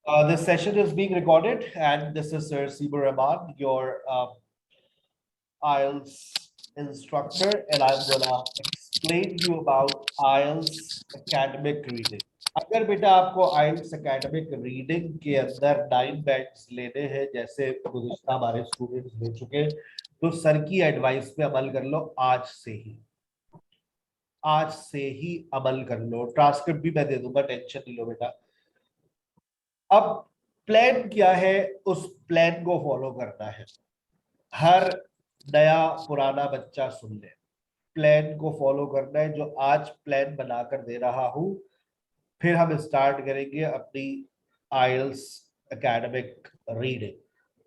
This session is being recorded, and this is Sir Sibu Rahman, your IELTS instructor, and I'm gonna explain you about IELTS academic reading. अगर बेटा आपको IELTS academic reading के अंदर 9 bands लेने हैं, जैसे गुज़िश्ता हमारे स्टूडेंट्स ले चुके, तो सर की एडवाइस पे अमल कर लो आज से ही अमल कर लो। ट्रांसक्रिप्ट भी मैं दे दूंगा, टेंशन नहीं लो बेटा। अब प्लान क्या है, उस प्लान को फॉलो करना है। हर नया पुराना बच्चा सुन ले, प्लान को फॉलो करना है जो आज प्लान बनाकर दे रहा हूं। फिर हम स्टार्ट करेंगे अपनी आइल्स एकेडमिक रीडिंग।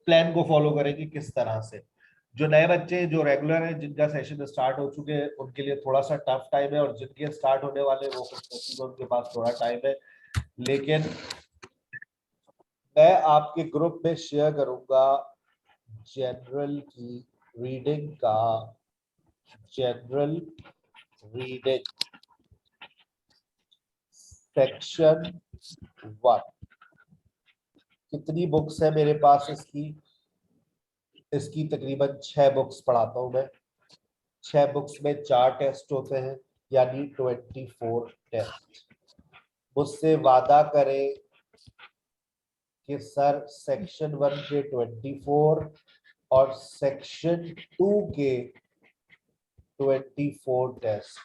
प्लान को फॉलो करेंगे किस तरह से। जो नए बच्चे जो रेगुलर हैं, जिनका सेशन स्टार्ट हो चुके हैं, उनके लिए थोड़ा सा टफ टाइम है, और जिनके स्टार्ट होने वाले वो उनके पास थोड़ा टाइम है। लेकिन मैं आपके ग्रुप में शेयर करूंगा जनरल की रीडिंग का, जनरल रीडिंग सेक्शन 1। कितनी बुक्स है मेरे पास इसकी तकरीबन 6 बुक्स पढ़ाता हूं मैं। 6 बुक्स में 4 टेस्ट होते हैं, यानी 24 टेस्ट। मुझसे वादा करें कि सर सेक्शन 1 के 24 और सेक्शन 2 के 24 टेस्ट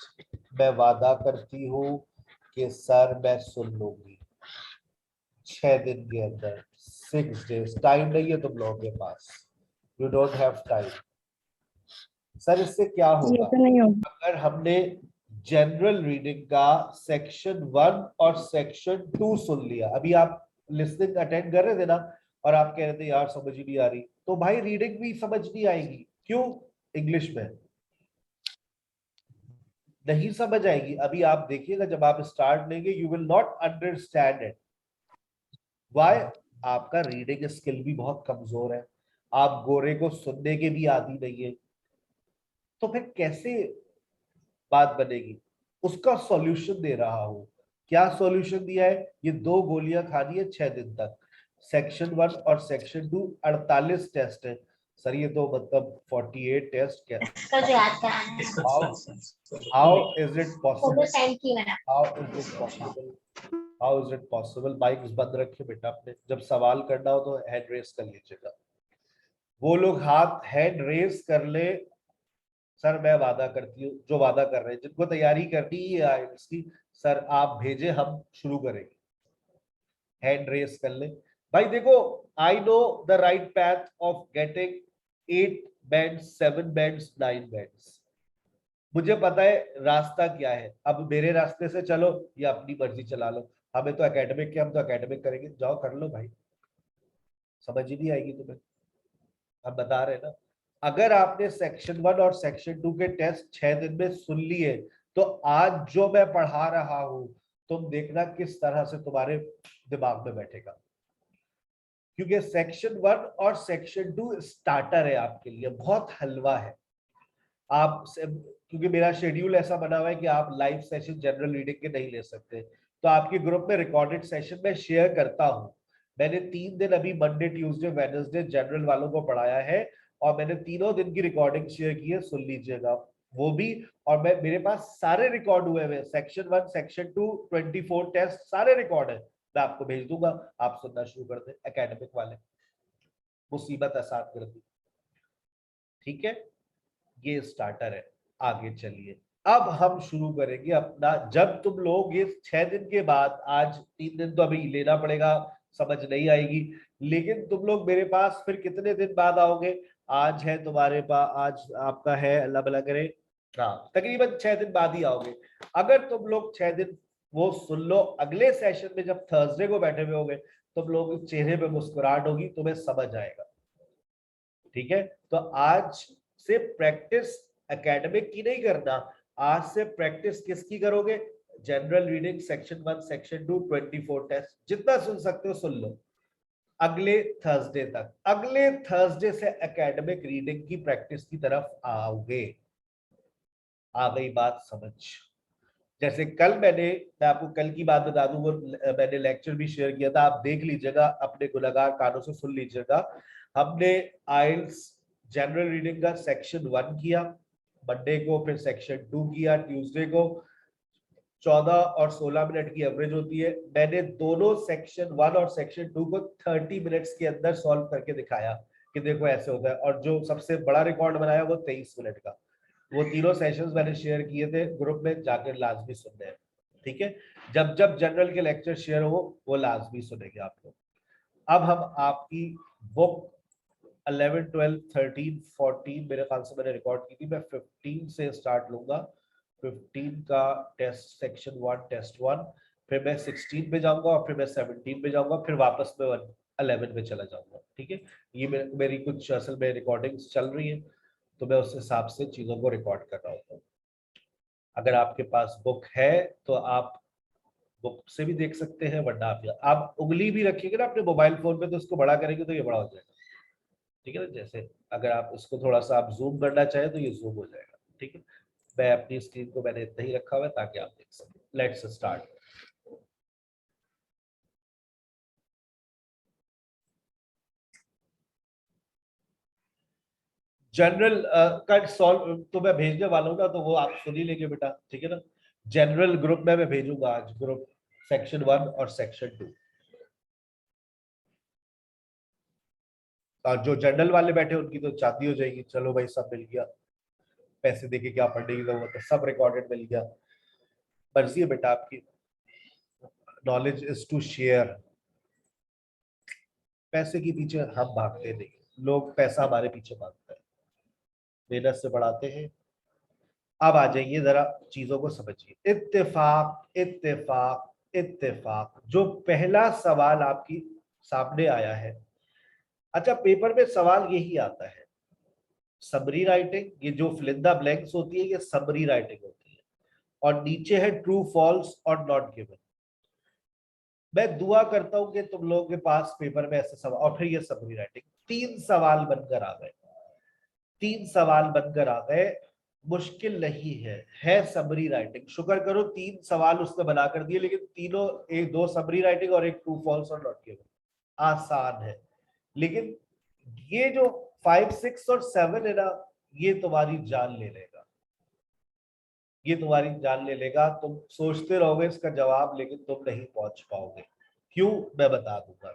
मैं वादा करती हूँ कि सर मैं सुन लूंगी 6 दिन के अंदर। 6 डेज टाइम नहीं है तुम लोगों के पास, you don't have time. Sir इससे क्या होगा, तो नहीं होगा। अगर हमने जनरल रीडिंग का सेक्शन 1 और सेक्शन 2 सुन लिया, अभी आप लिसनिंग अटेंड कर रहे थे ना, और आप कह रहे थे यार समझ ही नहीं आ रही, तो भाई रीडिंग भी समझ नहीं आएगी। क्यों? इंग्लिश में नहीं समझ आएगी। अभी आप देखिएगा, जब आप स्टार्ट लेंगे you will not understand it. Why? आपका रीडिंग स्किल भी बहुत कमजोर है, आप गोरे को सुनने के भी आदी नहीं है, तो फिर कैसे बात बनेगी? उसका सॉल्यूशन दे रहा हूं। क्या सॉल्यूशन दिया है? ये 2 गोलियां खानी है 6 दिन तक। सेक्शन 1 और सेक्शन 2 48 टेस्ट है सर, ये तो मतलब 48 टेस्ट क्या? इसका जो याद कराना है, how is it photo possible? Send की मैंने। How is it possible? How is it possible? Mics बंद रखिए बेटा अपने, जब सवाल करना हो तो हैंड रेस कर लीजिएगा। वो लोग हाथ हैंड रेस कर ले, सर मैं वादा करती हूँ, जो वादा कर रहे हैं, जिनको तैयारी करनी है इसकी, सर आप भेजे, हम शुरू करेंगे। हैंड रेस कर ले भाई। देखो, I know the right path of getting 8 bands, 7 bands, 9 bands. मुझे पता है रास्ता क्या है। अब मेरे रास्ते से चलो या अपनी मर्जी चला लो, हमें तो एकेडमिक के, हम तो एकेडमिक करेंगे। जाओ कर लो भाई, समझ ही नहीं आएगी तुम्हें, हम बता रहे हैं ना। अगर आपने सेक्शन 1 और सेक्शन 2 के टेस्ट 6 दिन में सुन लिए, तो आज जो मैं पढ़ा रहा हूं तुम देखना किस तरह से तुम्हारे दिमाग में बैठेगा। क्योंकि सेक्शन 1 और सेक्शन 2 स्टार्टर है आपके लिए, बहुत हलवा है। क्योंकि मेरा शेड्यूल ऐसा बना हुआ है कि आप लाइव सेशन जनरल रीडिंग के नहीं ले सकते, तो आपके ग्रुप में रिकॉर्डेड सेशन में शेयर करता हूं। मैंने 3 दिन अभी मंडे, ट्यूसडे, वेडनेसडे जनरल वालों को पढ़ाया है, और मैंने तीनों दिन की रिकॉर्डिंग शेयर की है, सुन लीजिएगा वो भी। और मेरे पास सारे रिकॉर्ड हुए हुए, सेक्शन 1, सेक्शन 2, 24 टेस्ट सारे रिकॉर्ड है। मैं आपको भेज दूंगा, आप सुनना शुरू कर दें। एकेडमिक वाले मुसीबत आसान कर दी, ठीक है। ये स्टार्टर है, आगे चलिए। अब हम शुरू करेंगे अपना। जब तुम लोग ये 6 दिन के बाद, आज 3 दिन तो अभी लेना पड़ेगा, समझ नहीं आएगी, लेकिन तुम लोग मेरे पास फिर कितने दिन बाद आओगे? आज है तुम्हारे पास, आज आपका है अल्लाह भला करे, हाँ तकरीबन 6 दिन बाद ही आओगे। अगर तुम लोग 6 दिन वो सुन लो, अगले सेशन में जब थर्सडे को बैठे हुए होगे, तुम लोग चेहरे पे मुस्कुराहट होगी, तुम्हें समझ आएगा, ठीक है। तो आज से प्रैक्टिस एकेडमिक की नहीं करना, आज से प्रैक्टिस किसकी करोगे? General reading section 1, section 2, 24 test, जितना सुन सकते हो सुन लो अगले थर्सडे तक। अगले थर्सडे से एकेडमिक रीडिंग की प्रैक्टिस की तरफ आओगे। आ गई बात समझ? जैसे कल मैं आपको कल की बात बता दूं, वो मैंने लेक्चर भी शेयर किया था, आप देख लीजिएगा, अपने गुनहगार कानों से सुन लीजिएगा। हमने आइल्स जनरल रीडिंग का सेक्शन 1 किया मंडे को, फिर सेक्शन 2 किया ट्यूसडे को। 14 और 16 मिनट की एवरेज होती है। मैंने दोनों सेक्शन 1 और सेक्शन 2 को 30 मिनट्स के अंदर सॉल्व करके दिखाया कि देखो ऐसे होता है, और जो सबसे बड़ा रिकॉर्ड बनाया वो 23 मिनट का। वो तीनों सेशंस मैंने शेयर किए थे ग्रुप में, जाकर लाजमी सुनने हैं, ठीक है। जब जब जनरल के लेक्चर शेयर हो वो लाजमी सुनेंगे आप लोग। अब हम आपकी बुक 11, 12, 13, 14 मेरे ख्याल से मैंने रिकॉर्ड की थी, मैं 15 से स्टार्ट लूंगा। 15 का टेस्ट सेक्शन 1 टेस्ट 1, फिर मैं 16 पे जाऊंगा, और फिर मैं 17 पे जाऊंगा, फिर वापस मैं 11 पे चला जाऊंगा, ठीक है। ये मेरी कुछ असल में रिकॉर्डिंग्स चल रही है, तो मैं उस हिसाब से चीजों को रिकॉर्ड कर रहा हूँ। अगर आपके पास बुक है तो आप बुक से भी देख सकते हैं, वरना आप उंगली भी रखिएगा ना अपने मोबाइल फोन पे, तो उसको बड़ा करेंगे तो ये बड़ा हो जाएगा, ठीक है ना। जैसे अगर आप इसको थोड़ा सा आप जूम करना चाहें तो ये जूम हो जाएगा, ठीक है। मैं अपनी स्क्रीन को मैंने इतना ही रखा हुआ है ताकि आप देख सकें। Let's start. जनरल का सॉल्व तो मैं भेजने वाला हूँ ना, तो वो आप सुन ही लेंगे बेटा, ठीक है ना। जनरल ग्रुप में मैं भेजूंगा आज, ग्रुप सेक्शन 1 और सेक्शन 2। और जो जनरल वाले बैठे उनकी तो चांदी हो जाएगी, चलो भाई सब मिल गया, पैसे देके क्या पढ़ने की जरूरत है, सब रिकॉर्डेड मिल गया। मर्जी है बेटा आपकी, नॉलेज इज टू शेयर। पैसे के पीछे हम भागते नहीं, लोग पैसा हमारे पीछे भागता है, मेहनत से बढ़ाते हैं। अब आ जाइए जरा चीजों को समझिए। इत्तेफाक इत्तेफाक इत्तेफाक, जो पहला सवाल आपकी सामने आया है। अच्छा, पेपर में सवाल यही आता है, समरी राइटिंग, ये जो फिल इन द ब्लैंक्स होती है ये समरी राइटिंग होती है, और नीचे है ट्रू फॉल्स और नॉट गिवन। मैं दुआ करता हूं कि तुम लोगों के पास पेपर में ऐसे सवाल, और फिर ये समरी राइटिंग, 3 सवाल बनकर आ गए, 3 सवाल बनकर आ गए। मुश्किल नहीं है समरी राइटिंग। शुक्र करो 3 सवाल उसने बना कर दिए, लेकिन तीनों, एक 2 समरी राइटिंग और एक ट्रू फॉल्स और नॉट गिवन, आसान है। लेकिन ये जो 5, 6 और 7 है ना, ये तुम्हारी जान ले लेगा, ये तुम्हारी जान ले लेगा। तुम सोचते रहोगे इसका जवाब, लेकिन तुम नहीं पहुंच पाओगे। क्यों, मैं बता दूंगा,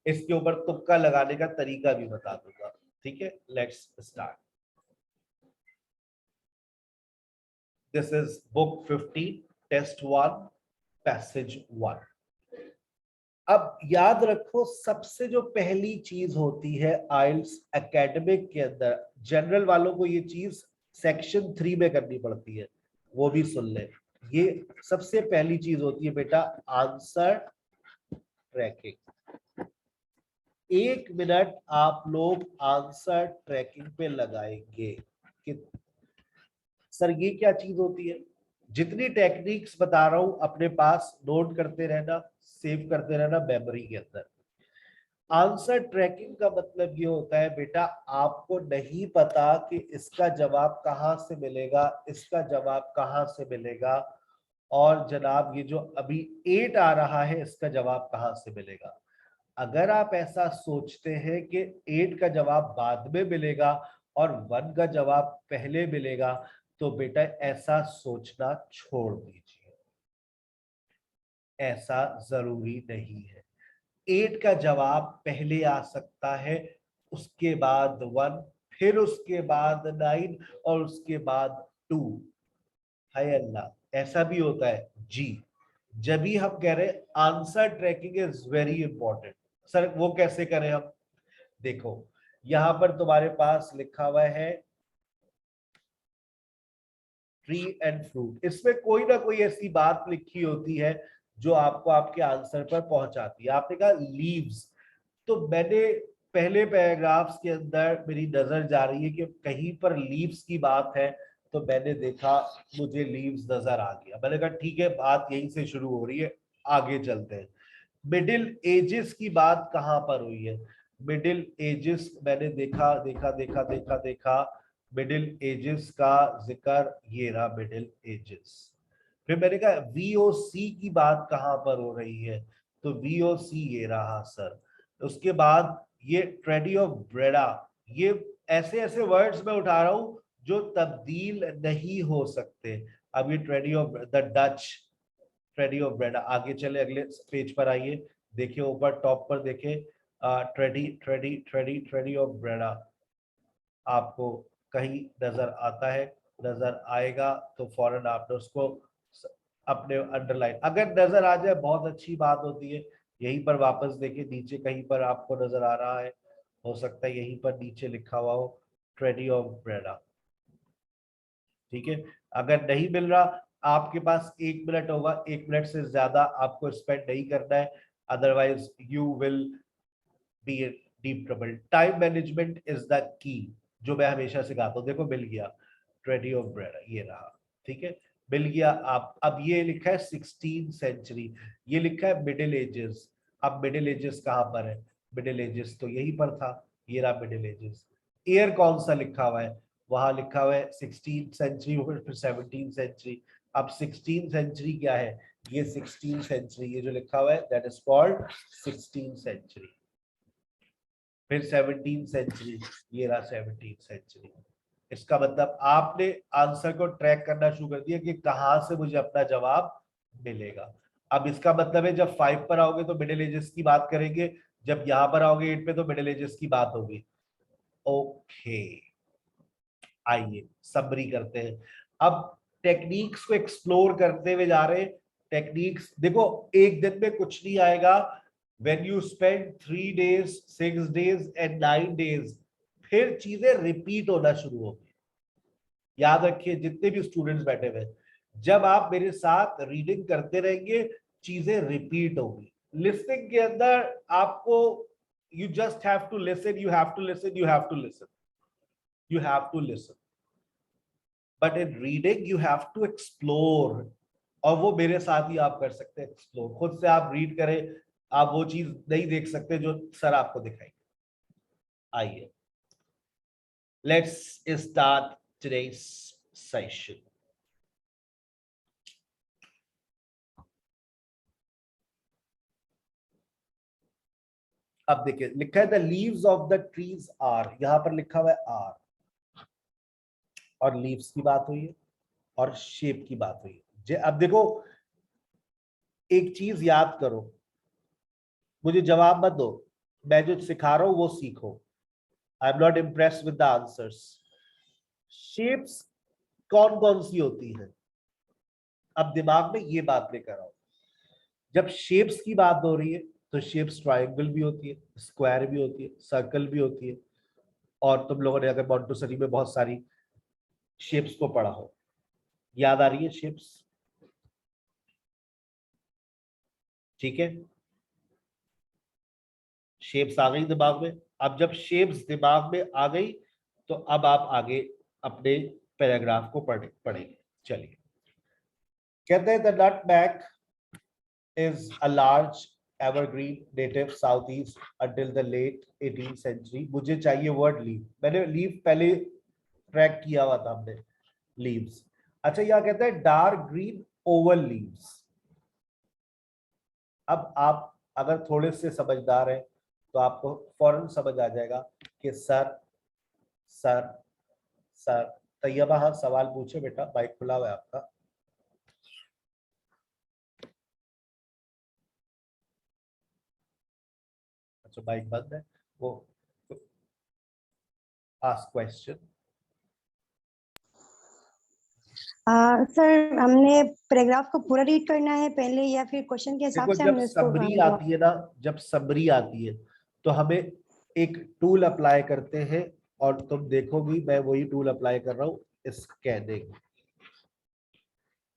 इसके ऊपर तुक्का लगाने का तरीका भी बता दूंगा, ठीक है। Let's start. This is book 15 test 1 passage 1। अब याद रखो, सबसे जो पहली चीज होती है आइल्स एकेडमिक के अंदर, जनरल वालों को ये चीज सेक्शन 3 में करनी पड़ती है, वो भी सुन ले। ये सबसे पहली चीज होती है बेटा, आंसर ट्रैकिंग। 1 मिनट आप लोग आंसर ट्रैकिंग पे लगाएंगे कि सर ये क्या चीज होती है। जितनी टेक्निक्स बता रहा हूं अपने पास नोट करते रहना, सेव करते रहना मेमोरी के अंदर। आंसर ट्रैकिंग का मतलब ये होता है बेटा, आपको नहीं पता कि इसका जवाब कहां से मिलेगा, इसका जवाब कहां से मिलेगा, और जनाब ये जो अभी 8 आ रहा है इसका जवाब कहां से मिलेगा। अगर आप ऐसा सोचते हैं कि 8 का जवाब बाद में मिलेगा और 1 का जवाब पहले मिलेगा, तो बेटा ऐसा सोचना छोड़ दीजिए, ऐसा जरूरी नहीं है। 8 का जवाब पहले आ सकता है, उसके बाद 1, फिर उसके बाद 9, और उसके बाद 2। हाय अल्लाह, ऐसा भी होता है जी। जब भी हम कह रहे हैं answer tracking is very important, sir वो कैसे करें हम। देखो यहां पर तुम्हारे पास लिखा हुआ है ट्री एंड फ्रूट, इसमें कोई ना कोई ऐसी बात लिखी होती है जो आपको आपके आंसर पर पहुंचाती है। आपने कहा लीव्स, तो मैंने पहले पैराग्राफ्स के अंदर मेरी नजर जा रही है कि कहीं पर लीव्स की बात है, तो मैंने देखा मुझे लीव्स नजर आ गया। मैंने कहा ठीक है, बात यहीं से शुरू हो रही है, आगे चलते हैं। मिडिल एजेस की बात कहां पर हुई है। मिडिल एजेस मैंने देखा देखा देखा देखा देखा, मिडिल एजेस का जिक्र ये रहा, मिडिल एजेस। फिर मैंने कहा VOC की बात कहां पर हो रही है, तो VOC ये रहा सर। उसके बाद ये ट्रेडी ऑफ ब्रेडा, ये ऐसे ऐसे वर्ड्स में उठा रहा हूं जो तब्दील नहीं हो सकते। अब ये treaty of the Dutch, treaty of Breda. आगे चले, अगले पेज पर आइए, देखिए ऊपर टॉप पर देखिए treaty treaty treaty treaty of Breda आपको कहीं नजर आता है, नजर आएगा तो फौरन आपने उसको अपने अंडरलाइन, अगर नजर आ जाए बहुत अच्छी बात होती है। यहीं पर वापस देखिए, नीचे कहीं पर आपको नजर आ रहा है, हो सकता है यहीं पर नीचे लिखा हुआ हो ट्रेडी ऑफ ब्रेडा, ठीक है। अगर नहीं मिल रहा, आपके पास 1 मिनट होगा, 1 मिनट से ज्यादा आपको स्पेंड नहीं करना है, otherwise you will be in deep trouble. Time management is the key, जो मैं हमेशा सिखाता हूँ। देखो मिल गया ट्रेडी ऑफ ब्रेडा, ये रहा, ठीक है, मिल गया। आप अब ये लिखा है 16th सेंचुरी, ये लिखा है मिडिल एजेस। अब मिडिल एजेस कहाँ पर है, मिडिल एजेस तो यहीं पर था, ये रहा मिडिल एजेस। ईयर कौन सा लिखा हुआ है, वहां लिखा हुआ है 16th सेंचुरी, फिर 17th सेंचुरी। अब 16th सेंचुरी क्या है, ये 16th सेंचुरी, ये जो लिखा हुआ है that is called 16th century. फिर 17th सेंचुरी, ये रहा 17th सेंचुरी। इसका मतलब आपने आंसर को ट्रैक करना शुरू कर दिया कि कहां से मुझे अपना जवाब मिलेगा। अब इसका मतलब है जब 5 पर आओगे तो मिडिल एजेस की बात करेंगे, जब यहां पर आओगे 8 पे तो मिडिल एजेस की बात होगी। ओके, आइए समरी करते हैं। अब टेक्निक्स को एक्सप्लोर करते हुए जा रहे हैं। टेक्निक्स देखो, एक दिन में कुछ नहीं आएगा। When you spend 3 days 6 days and 9 days, फिर चीजें रिपीट होना शुरू होगी। याद रखिए जितने भी स्टूडेंट्स बैठे हुए, जब आप मेरे साथ रीडिंग करते रहेंगे चीजें रिपीट होगी। लिसनिंग के अंदर आपको you just have to listen, you have to listen, you have to listen, you have to listen, but in reading you have to explore. और वो मेरे साथ ही आप कर सकते हैं एक्सप्लोर। खुद से आप रीड करें, आप वो चीज नहीं देख सकते जो सर आपको दिखाएंगे। आइए, लेट्स स्टार्ट टुडेस सेशन। अब देखिए लिखा है the leaves of the trees are, यहां पर लिखा हुआ है आर, और लीव्स की बात हुई है और शेप की बात हुई है। अब देखो एक चीज याद करो, मुझे जवाब मत दो, मैं जो सिखा रहा हूं वो सीखो। I am not impressed with the answers. Shapes कौन कौन सी होती है, अब दिमाग में ये बात लेकर आओ। जब शेप्स की बात हो रही है तो शेप्स ट्रायंगल भी होती है, स्क्वायर भी होती है, सर्कल भी होती है। और तुम लोगों ने अगर मॉन्टेसरी में बहुत सारी शेप्स को पढ़ा हो, याद आ रही है शेप्स, ठीक है। शेप्स आ गई दिमाग में। अब जब शेप्स दिमाग में आ गई तो अब आप आगे अपने पैराग्राफ को पढ़ेंगे। चलिए, कहते हैं the nutmeg is a large evergreen native southeast until the late 18th century। मुझे चाहिए वर्ड लीव, मैंने लीव पहले ट्रैक किया हुआ था हमने, लीव्स। अच्छा, यह कहता है डार्क ग्रीन ओवल लीव्स। अब आप अगर थोड़े से समझदार हैं तो आपको फौरन समझ आ जाएगा कि सर सर सर। तैयबा, हाँ सवाल पूछे बेटा, माइक खुला हुआ है आपका। अच्छा माइक बंद है, वो आस्क क्वेश्चन। सर हमने पैराग्राफ को पूरा रीड करना है पहले या फिर क्वेश्चन के हिसाब देखो से जब हमने उसको समरी आती है ना, जब समरी आती है तो हमें एक टूल अप्लाई करते हैं, और तुम देखोगी मैं वही टूल अप्लाई कर रहा हूँ, स्कैनिंग।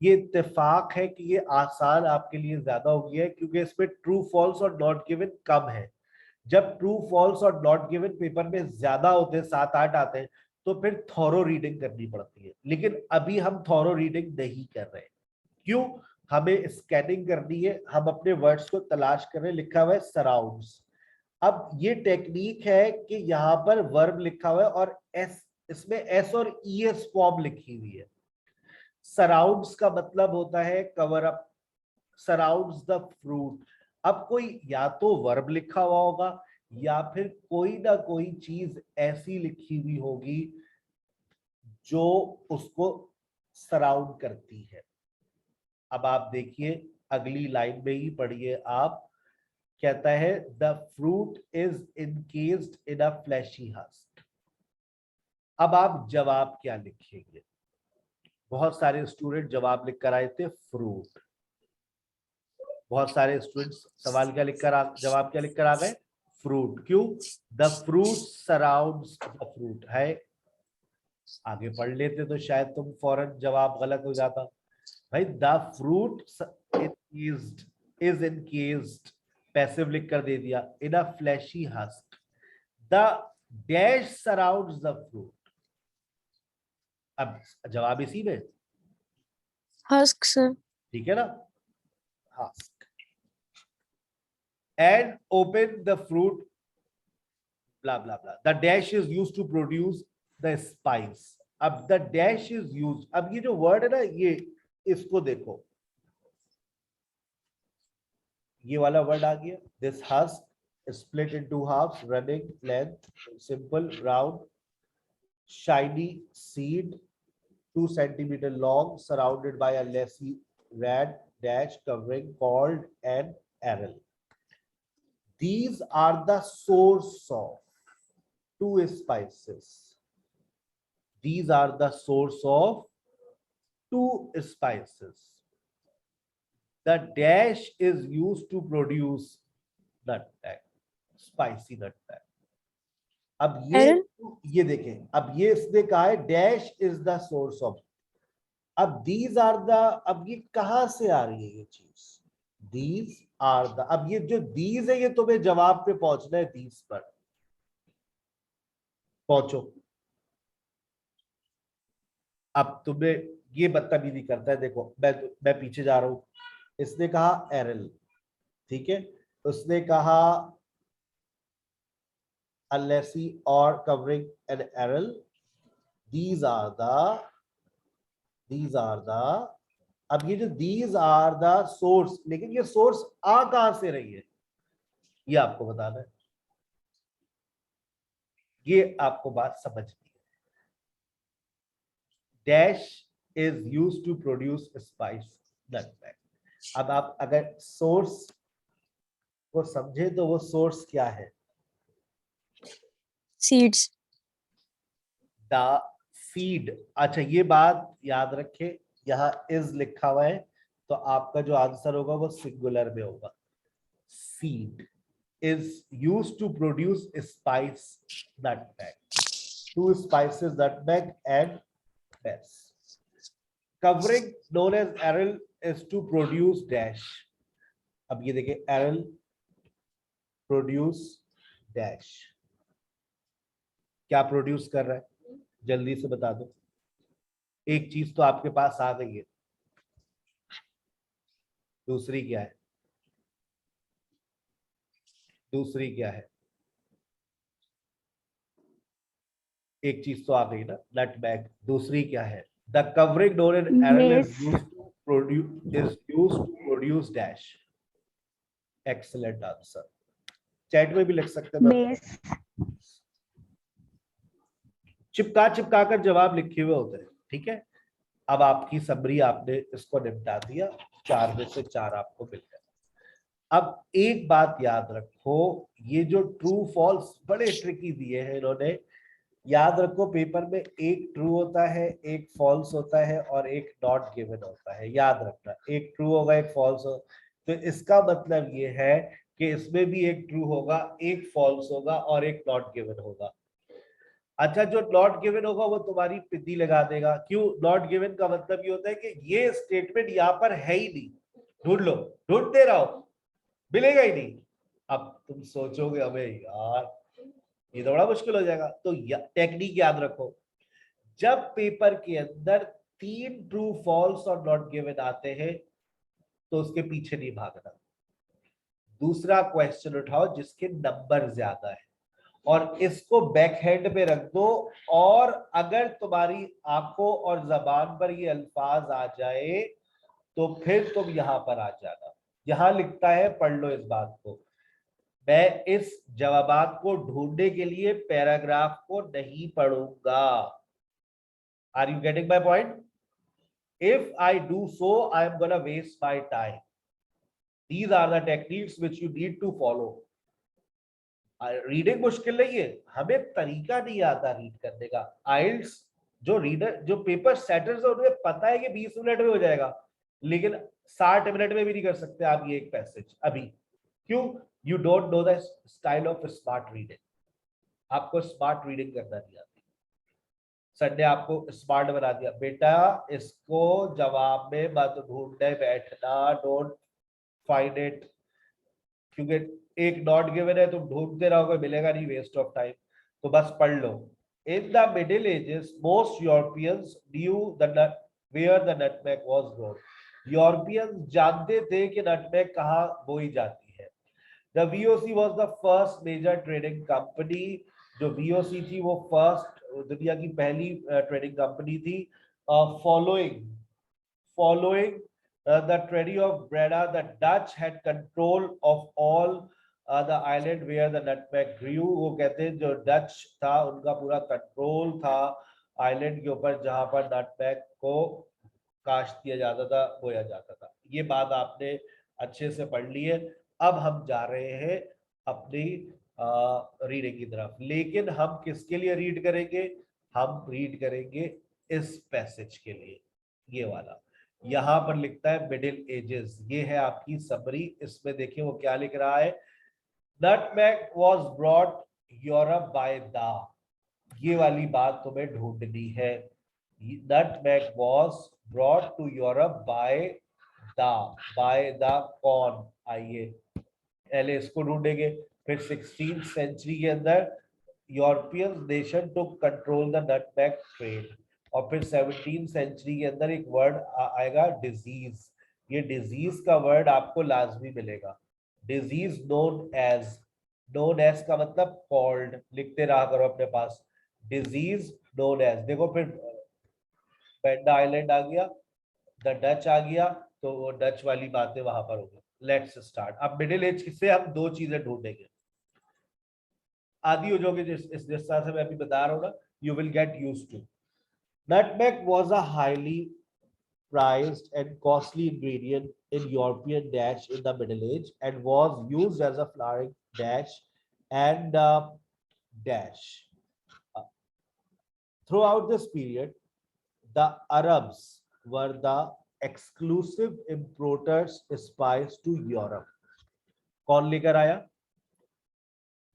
ये इत्तेफाक है कि ये आसान आपके लिए ज्यादा हो गया है क्योंकि इसमें ट्रू फॉल्स और नॉट गिवन कम है। जब ट्रू फॉल्स और नॉट गिवन पेपर में ज्यादा होते हैं, 7-8 आते हैं, तो फिर थॉरो रीडिंग करनी पड़ती है। लेकिन अभी हम थॉरो रीडिंग नहीं कर रहे। क्यों? हमें स्कैनिंग करनी है, हम अपने वर्ड्स को तलाश कर रहे हैं। लिखा हुआ है सराउंड्स। अब ये टेक्निक है कि यहाँ पर वर्ब लिखा हुआ है और एस, इसमें एस और ईएस फॉर्म लिखी हुई है। सराउंड्स का मतलब होता है cover up, surrounds the fruit. अब कोई या तो वर्ब लिखा हुआ होगा या फिर कोई ना कोई चीज ऐसी लिखी हुई होगी जो उसको सराउंड करती है। अब आप देखिए अगली लाइन में ही पढ़िए आप, कहता है the fruit is encased in a fleshy husk. अब आप जवाब क्या लिखेंगे? बहुत सारे स्टूडेंट जवाब लिख कर आए थे फ्रूट, बहुत सारे स्टूडेंट्स सवाल क्या लिखकर जवाब क्या लिखकर आ गए? फ्रूट। क्यों? The fruit surrounds the fruit है। आगे पढ़ लेते तो शायद तुम फौरन जवाब गलत हो जाता। भाई the fruit is encased, passive लिख कर दे दिया, in a fleshy husk. The dash surrounds the fruit. अब जवाब इसी में हस्क सर। ठीक है ना? Husk. And open the fruit, blah blah blah. The dash is used to produce the spice. अब the dash is used, अब ये जो word है ना, ये इसको देखो, ये वाला word आ गया। This husk is split into halves, running length, simple, round, shiny seed, 2 centimeter long, surrounded by a lacy red dash covering, called an aril. These are the source of 2 spices. These are the source of 2 spices. The dash is used to produce nutmeg, spicy nutmeg. अब ये देखें, अब ये इसने कहा है dash is the source of. अब these are the, अब ये कहां से आ रही है ये चीज? These are the, अब ये जो these है ये तुम्हें जवाब पे पहुंचना है, these पर पहुंचो। अब तुम्हें ये बदतमीजी करता है, देखो मैं पीछे जा रहा हूं। इसने कहा एरल, ठीक है, उसने कहा अलेसी और covering an aril. these are the, अब ये जो these are the source, लेकिन ये सोर्स आ कहां से रही है ये आपको बताना है, ये आपको बात समझनी है। Dash is used to produce spice nutmeg. अब आप अगर सोर्स को समझे तो वो सोर्स क्या है? सीड्स। The seed. अच्छा ये बात याद रखे, यहाँ इज लिखा हुआ है तो आपका जो आंसर होगा वो सिंगुलर में होगा। Seed is used to produce spice nutmeg, 2 spices nutmeg and mace. Covering known as aril is to produce dash। अब ये देखिए aril produce dash, क्या प्रोड्यूस कर रहा है जल्दी से बता दो। एक चीज तो आपके पास आ गई है, दूसरी क्या है? दूसरी क्या है? एक चीज तो आ गई ना, नटमैग। दूसरी क्या है? The covering known as aril is used to produce dash। Excellent answer. Chat में भी लिख सकते हैं, चिपका कर जवाब लिखे हुए होते हैं, ठीक है। अब आपकी समरी, आपने इसको निपटा दिया, 4 में से 4 आपको मिल गया। अब एक बात याद रखो, ये जो ट्रू फॉल्स बड़े ट्रिकी दिए हैं इन्होंने, याद रखो पेपर में एक ट्रू होता है, एक फॉल्स होता है और एक नॉट गिवन होता है। याद रखना, एक ट्रू होगा एक फॉल्स होगा, तो इसका मतलब ये है कि इसमें भी एक ट्रू होगा, एक फॉल्स होगा और एक नॉट गिवन होगा। अच्छा जो नॉट गिवन होगा वो तुम्हारी पिद्दी लगा देगा। क्यों? नॉट गिवन का मतलब ये होता है कि ये स्टेटमेंट यहाँ पर है ही नहीं, ढूंढ लो, ढूंढते रहो, मिलेगा ही नहीं। अब तुम सोचोगे अबे यार ये तो बड़ा मुश्किल हो जाएगा। तो टेक्निक याद रखो, जब पेपर के अंदर 3 ट्रू फॉल्स और नॉट गिवन आते हैं तो उसके पीछे नहीं भागना। दूसरा क्वेश्चन उठाओ जिसके नंबर ज्यादा है, और इसको बैक हैंड पे रख दो, और अगर तुम्हारी आंखों और जबान पर ये अल्फाज आ जाए तो फिर तुम यहां पर आ जाना। यहां लिखता है, पढ़ लो इस बात को, मैं इस जवाबात को ढूंढने के लिए पैराग्राफ को नहीं पढ़ूंगा। Are you getting my point? If I do so I am gonna waste my time. These are the techniques which you need to follow. Reading मुश्किल नहीं है, हमें तरीका नहीं आता रीड करने का। आइल्स जो रीडर, जो पेपर सेटर्स है, उन्हें पता है कि 20 मिनट में हो जाएगा, लेकिन 60 मिनट में भी नहीं कर सकते आप ये एक पैसेज अभी। क्यों? You don't know the style of smart reading. आपको स्मार्ट रीडिंग करना नहीं आती। सर ने आपको स्मार्ट बना दिया, बेटा इसको जवाब में मत ढूंढने बैठना, डोंट फाइंड इट, क्योंकि एक नॉट गिवन है, तुम ढूंढते रहोगे, मिलेगा नहीं, वेस्ट ऑफ टाइम। तो बस पढ़ लो। In the middle ages most Europeans knew the where the nutmeg was grown. Europeans जानते थे कि नटमेग कहाँ बोई जाती है। The VOC was the first major trading company. जो VOC थी वो फर्स्ट, दुनिया की पहली ट्रेडिंग कंपनी थी। Following the treaty of Breda, the Dutch had control of all the island where the nutmeg grew. वो कहते हैं जो डच था उनका पूरा कंट्रोल था आइलैंड के ऊपर जहां पर नटमैग को काश्त किया जाता था, बोया जाता था। ये बात आपने अच्छे से पढ़ ली है। अब हम जा रहे हैं अपनी रीडिंग की तरफ, लेकिन हम किसके लिए रीड करेंगे? हम रीड करेंगे इस पैसेज के लिए, ये वाला। यहां पर लिखता है मिडिल एजेस, ये है आपकी समरी। इसमें देखिए वो क्या लिख रहा है, nutmeg was brought Europe by the, ये वाली बात तुम्हें ढूंढनी है। Nutmeg was brought to Europe by the कौन? आइए पहले इसको ढूंढेंगे, फिर 16th सेंचुरी के अंदर European nation took control the nutmeg trade, और फिर 17th सेंचुरी के अंदर एक वर्ड आएगा डिजीज। ये डिजीज का वर्ड आपको लाजमी मिलेगा। डिजीज नोन एज का मतलब कॉल्ड, लिखते रहा करो अपने पास, डिजीज नोन एज। देखो फिर बेंडा आइलैंड आ गया, द डच आ गया, तो वो डच वाली बातें वहां पर होगी। Let's start. अब मिडिल एज से हम दो चीजें ढूंढेंगे, आदि हो जाओगे इस तरह से मैं अभी बता रहा हूँ ना, you will get used to. Nutmeg was a highly prized and costly ingredient in European dash in the Middle Age and was used as a flowering dash and dash. Throughout this period, the Arabs were the exclusive importers spice to Europe. कौन लेकर आया?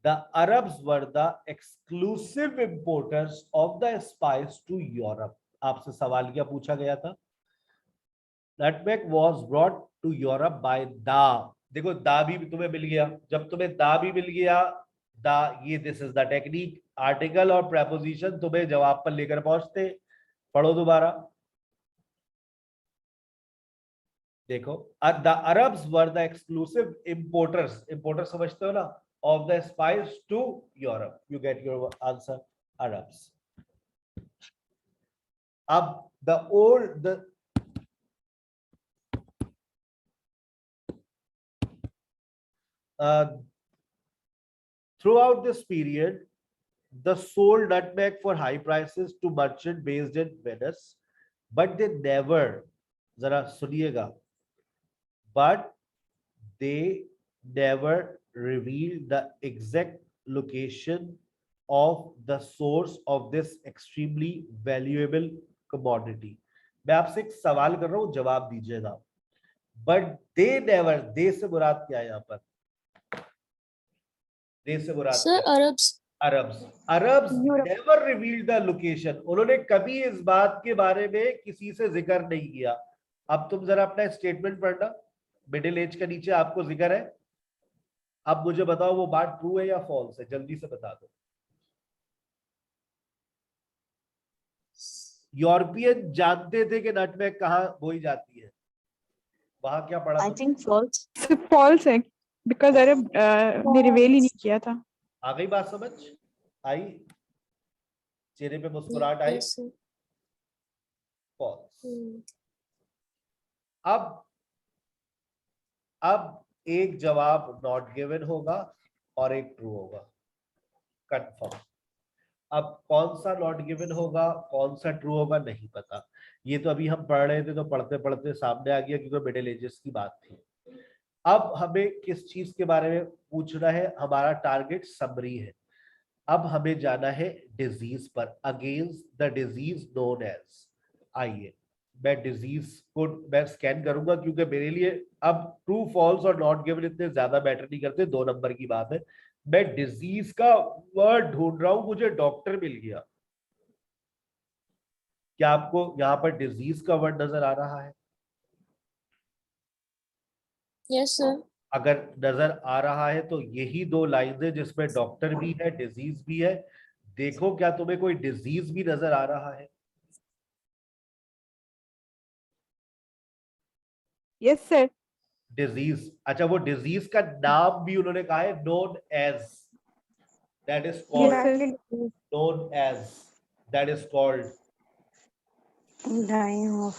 The Arabs were the exclusive importers of the spice to Europe. आपसे सवाल क्या पूछा गया था? Nutmeg was brought to Europe by the, देखो दा भी तुम्हें मिल गया। जब तुम्हें दा भी मिल गया, दा, ये this is the technique. Article और प्रेपोजिशन तुम्हें जवाब पर लेकर पहुंचते। पढ़ो दोबारा, देखो, the Arabs were the exclusive importers, importers समझते हो ना, of the spice to Europe. You get your answer, Arabs. Ab throughout this period, the sold nutmeg for high prices to merchant based in Venice, but they never, जरा सुनिएगा, but they never revealed the exact location of the source of this extremely valuable commodity. मैं आपसे एक सवाल कर रहा हूं, जवाब दीजिएगा। But they never, दे से मुराद क्या है यहाँ पर? दे से मुराद Sir, Arabs never revealed the location. उन्होंने कभी इस बात के बारे में किसी से जिक्र नहीं किया। अब तुम जरा अपना स्टेटमेंट पढ़ना, मिडिल एज के नीचे आपको जिक्र है। अब मुझे बताओ वो बात ट्रू है या फॉल्स है, जल्दी से बता दो। यूरोपियन जानते थे कि नटमैग कहाँ बोई जाती है, वहां क्या पढ़ा? I think false. फॉल्स है, बिकॉज अरब ने रिवील ही नहीं किया था। आ गई बात समझ? आई? चेहरे पे मुस्कुराहट आई? Yes, sir. फॉल्स। Hmm. अब एक जवाब नॉट गिवन होगा और एक ट्रू होगा, कंफर्म। अब कौन सा नॉट गिवन होगा, कौन सा ट्रू होगा, नहीं पता। ये तो अभी हम पढ़ रहे थे तो पढ़ते पढ़ते सामने आ गया, क्योंकि मिडिल एजेस की बात थी। अब हमें किस चीज के बारे में पूछना है? हमारा टारगेट समरी है। अब हमें जाना है डिजीज पर, against the disease known as. आइए, मैं डिजीज को मैं स्कैन करूंगा, क्योंकि मेरे लिए अब ट्रू फॉल्स और नॉट गिवन इतने ज्यादा मैटर नहीं करते, 2 नंबर की बात है। मैं डिजीज का वर्ड ढूंढ रहा हूं, मुझे डॉक्टर मिल गया। क्या आपको यहाँ पर डिजीज का वर्ड नजर आ रहा है? Yes, sir. अगर नजर आ रहा है तो यही 2 लाइन है जिसमें डॉक्टर भी है, डिजीज भी है। देखो, क्या तुम्हें कोई डिजीज भी नजर आ रहा है? Yes sir. डिजीज, अच्छा, वो डिजीज का नाम भी उन्होंने कहा है, known as, that is called, known as, that is called. dying of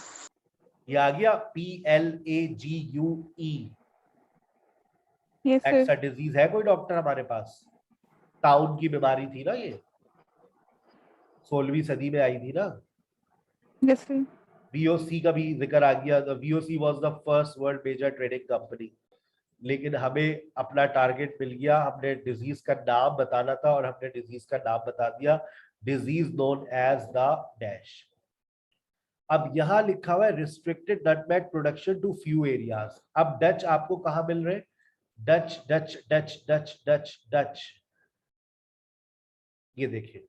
ये आ गया, PLAGUE। यस ऐसा सर। डिजीज है कोई डॉक्टर हमारे पास? टाउन की बीमारी थी ना ये, 16वीं सदी में आई थी ना। Yes sir. VOC का भी जिक्र आ गया। VOC was the first world major trading company. लेकिन हमें अपना टारगेट मिल गया, हमने डिजीज का नाम बताना था और हमने डिजीज का नाम बता दिया, disease known as the dash. अब यहां लिखा हुआ है restricted nutmeg production to few areas. अब डच आपको कहां मिल रहे? Dutch Dutch Dutch Dutch Dutch Dutch, ये देखिए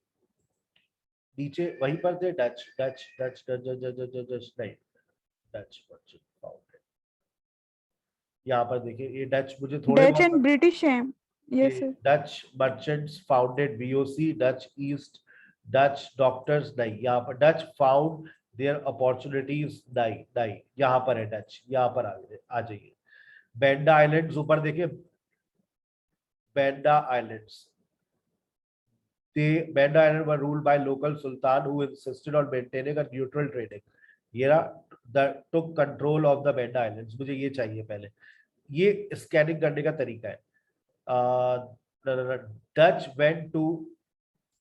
नीचे वहीं पर थे, Dutch Dutch Dutch Dutch Dutch Dutch Dutch Dutch नहीं, डच मर्चेंट फाउंडेड। यहाँ पर देखिए, ये डच मुझे थोड़े डच एंड बहुत, ब्रिटिश है। Yes sir. Dutch merchants founded VOC, Dutch east, Dutch doctors नहीं, यहाँ पर डच फाउंड देयर अपॉर्चुनिटीज नहीं नहीं, यहाँ पर है डच, यहाँ पर आ जाइए। बेंडा आइलैंड्स ऊपर देखिए, Benda islands, the Banda Island were ruled by local sultan who insisted on maintaining a neutral trading. ये that took control of the Banda Islands। मुझे ये चाहिए पहले, ये स्कैनिंग करने का तरीका है। Dutch went to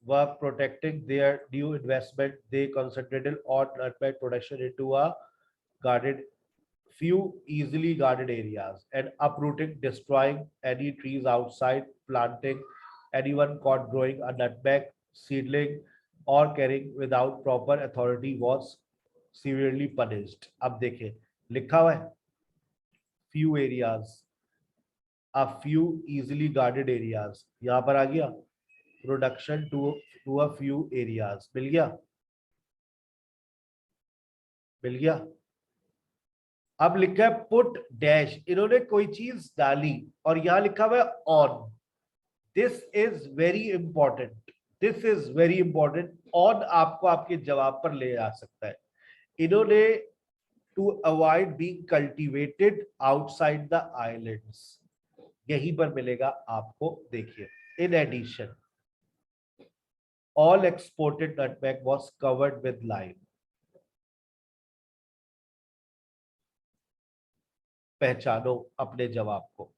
work protecting their new investment. They concentrated on nutmeg production into a guarded few easily guarded areas and uprooting, destroying any trees outside, planting anyone caught growing a nutmeg seedling or carrying without proper authority was severely punished। अब देखिए लिखा हुआ है few areas, a few easily guarded areas, यहां पर आ गया production to a few areas, मिल गया, मिल गया। अब लिखा है पुट डैश, इन्होंने कोई चीज डाली और यहां लिखा हुआ है on. This is very important, this is very important. On आपको आपके जवाब पर ले आ सकता है। इन्होंने to avoid being cultivated outside the islands, यहीं पर मिलेगा आपको, देखिए। In addition all exported nutmeg was covered with lime. पहचानो अपने जवाब को।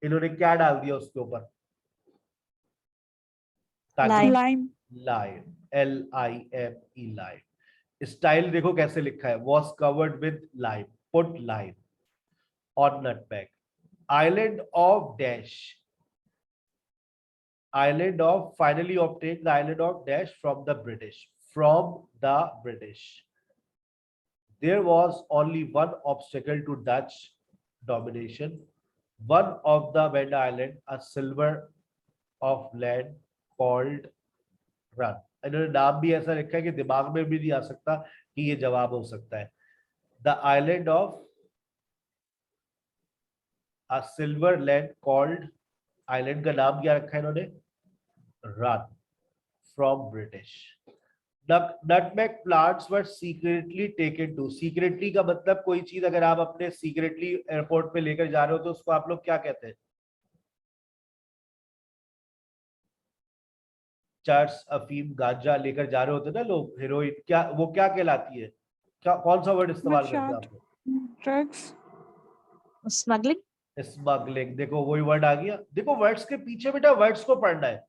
इन्होंने क्या डाल दिया उसके ऊपर? Lime. Lime. Lime, LIME, lime. Style देखो कैसे लिखा है, was covered with lime, put lime on nutmeg, island of dash, island of, finally obtained the island of dash from the British, from the British. There was only one obstacle to Dutch domination, one of the Banda Island, a silver of land called run. इन्होंने नाम भी ऐसा लिखा है कि दिमाग में भी नहीं आ सकता कि ये जवाब हो सकता है। The island of a silver land called, island का नाम क्या रखा है इन्होंने? Run, from British. Nutmeg plants were secretly taken to, secretly का मतलब कोई चीज अगर आप अपने सीक्रेटली एयरपोर्ट पे लेकर जा रहे हो तो उसको आप लोग क्या कहते हैं? चर्च, अफीम, गांजा लेकर जा रहे होते ना लोग, हेरोइन, क्या वो क्या कहलाती है? क्या कौन सा वर्ड इस्तेमाल करते हैं आप लोग? Drugs, smuggling. स्मगलिंग। देखो वही वर्ड आ गया। देखो वर्ड्स के पीछे बेटा वर्ड्स को पढ़ना है।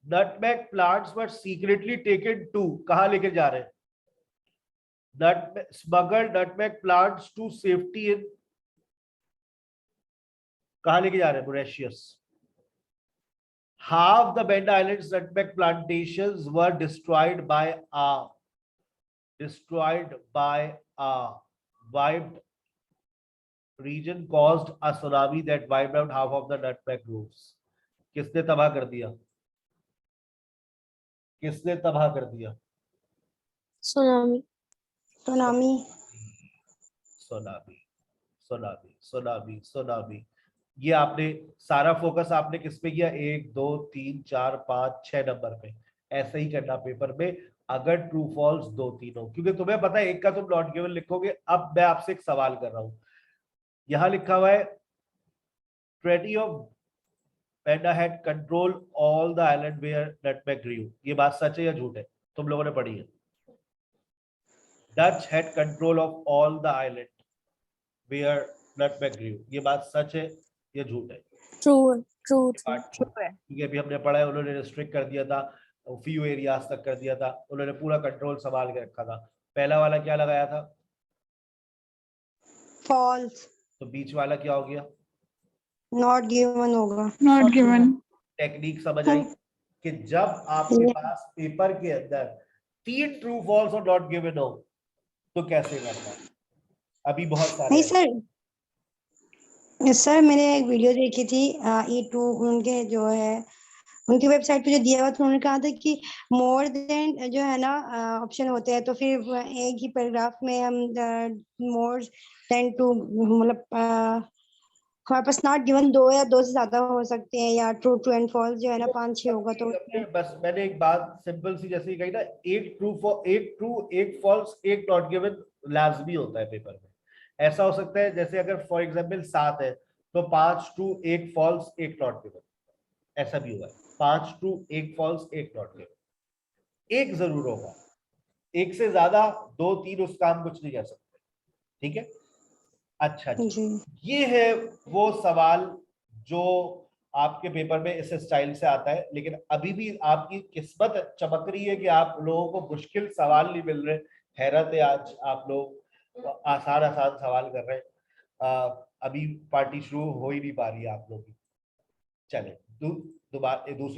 Nutmeg plants were secretly taken to, कहां लेके जा रहे हैं? Smuggle nutmeg plants to safety in, कहां लेके जा रहे हैं? Mauritius. Half the Banda Islands nutmeg plantations were destroyed by a wiped region caused a tsunami that wiped out half of the nutmeg groves. किसने तबाह कर दिया? किसने तबाह कर दिया? Tsunami. Tsunami. Tsunami, tsunami, tsunami, tsunami. ये आपने सारा फोकस आपने किस पे किया? 1 2 3 4 5 6 नंबर पे। ऐसे ही करना पेपर में, अगर ट्रू फॉल्स 2 3 हो, क्योंकि तुम्हें पता है एक का तुम नॉट गिवन लिखोगे। अब मैं आपसे एक सवाल कर रहा हूं, यहां लिखा हुआ है treaty of Banda had control all the island where nutmeg grew. ये बात सच है या झूठ है? तुम लोगों ने पढ़ी है। Dutch had control of all the island where nutmeg grew. ये बात सच है या झूठ है? ट्रू ट्रू ट्रू है। क्योंकि अभी हमने पढ़ा है उन्होंने रिस्ट्रिक्ट कर दिया था, फ्यू एरियाज तक कर दिया था, उन्होंने पूरा कंट्रोल संभाल के रखा था। पहला वाला क्या लगाया था? फॉल्स। तो बीच वाला क्या हो गया? नॉट गिवन होगा। Not given. टेक्निक समझ आई कि जब आपके पास पेपर के अंदर 3 ट्रू फॉल्स और नॉट गिवन हो तो कैसे करना है? अभी बहुत सारे नहीं सर मैंने एक वीडियो देखी थी E2 उनके जो है उनकी वेबसाइट पे जो दिया हुआ था, उन्होंने कहा था कि मोर देन जो है ना ऑप्शन होते हैं, तो फिर एक ही पैराग्राफ में हम मोर देन टू मतलब हमारे पास नॉट गिवन 2 या 2 से ज्यादा हो सकते हैं, या ट्रू ट्रू एंड फॉल्स जो है ना 5 6 होगा। तो बस मैंने एक बात सिंपल सी जैसे कही ना, एक ट्रू एक फॉल्स एक नॉट गिवन लाजमी होता है पेपर में। ऐसा हो सकता है जैसे अगर फॉर एग्जांपल 7 है तो 5 ट्रू 1 फॉल्स 1 नॉट गिवन, ऐसा भी हुआ है। 5 ट्रू 1 फॉल्स 1 नॉट गिवन, एक जरूर होगा, एक से ज्यादा 2 3 उस काम कुछ नहीं कह सकते। ठीक है, अच्छा जी। ये है वो सवाल जो आपके पेपर में इस स्टाइल से आता है, लेकिन अभी भी आपकी किस्मत चमक रही है कि आप लोगों को मुश्किल सवाल नहीं मिल रहे। हैरत है, आज आप लोग आसान आसान सवाल कर रहे हैं। अभी पार्टी शुरू हो ही नहीं पा रही है आप लोग की। चले दोबारा दूसरी